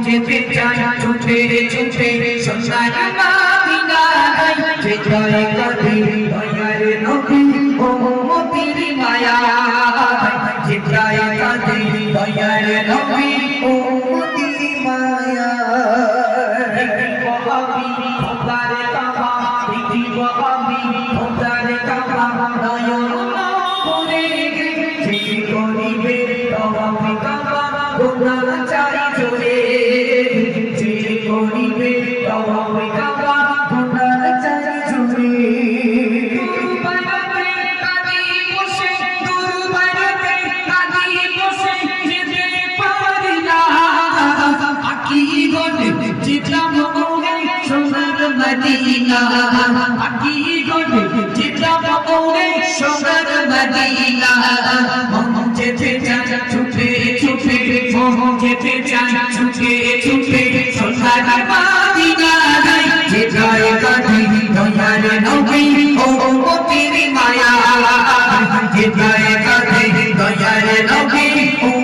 যেতে চাই ছুটে ছুটে সোনার মদিনায় যেতে কবি দয়ার নবী ও মতির মায়া যেতে কবি দয়ার নবী ও মতির মায়া কবি খোদার কাবা দেখি কবি খোদার কাবা নয়ন করে যে করিবে তওয়াফে কাবা গুনাহ চাই চলে যে করিবে তওয়াফে কাবা গুনাহ চাই চলে দুরবাইতে কাদি বসে দুরবাইতে কাদি বসে যেতে পারি না আকি গনে জিতলাম ওরে সোনার মদিনা আকি গনে জিতলাম ওরে সোনার মদিনা যেতে চাই ছুটে ছুটে যেতে চাই ছুটে ছুটে সোনার মদিনায় যেতে কবি দয়ার নবী ও মতির মায়া যেতে কবি দয়ার নবী ও